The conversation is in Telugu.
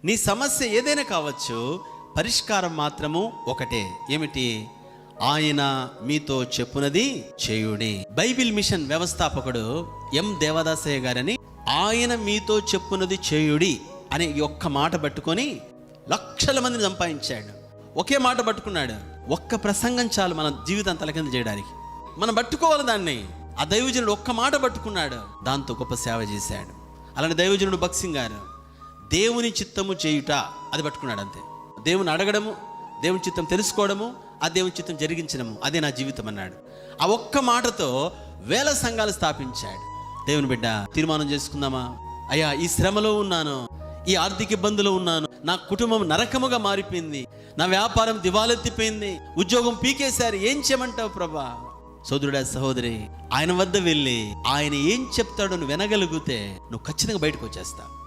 నీ సమస్య ఏదైనా కావచ్చు, పరిష్కారం మాత్రము ఒకటే. ఏమిటి? ఆయన మీతో చెప్పునది చేయుడి. బైబిల్ మిషన్ వ్యవస్థాపకుడు ఎం దేవదాసయ్య గారని, ఆయన మీతో చెప్పునది చేయుడి అనే ఈ ఒక్క మాట పట్టుకొని లక్షల మందిని సంపాదించాడు. ఒకే మాట పట్టుకున్నాడు. ఒక్క ప్రసంగం చాలు మన జీవితం తలకింద చేయడానికి. మనం పట్టుకోవాలి దాన్ని. ఆ దైవజనుడు ఒక్క మాట పట్టుకున్నాడు, దాంతో గొప్ప సేవ చేశాడు. అలానే దైవజనుడు భక్సింగ్ గారు దేవుని చిత్తము చేయుట అది పట్టుకున్నాడు. అంతే. దేవుని అడగడము, దేవుని చిత్తం తెలుసుకోవడము, ఆ దేవుని చిత్తం జరిగించడము, అదే నా జీవితం అన్నాడు. ఆ ఒక్క మాటతో వేల సంఘాలు స్థాపించాడు. దేవుని బిడ్డ, తీర్మానం చేసుకుందామా? అయ్యా, ఈ శ్రమలో ఉన్నాను, ఈ ఆర్థిక ఇబ్బందులో ఉన్నాను, నా కుటుంబం నరకముగా మారిపోయింది, నా వ్యాపారం దివాలెత్తిపోయింది, ఉద్యోగం పీకేశారు, ఏం చేయమంటావు ప్రభా? సోదరుడా, సహోదరి, ఆయన వద్ద వెళ్ళి ఆయన ఏం చెప్తాడో నువ్వు వినగలిగితే నువ్వు ఖచ్చితంగా బయటకు వచ్చేస్తావు.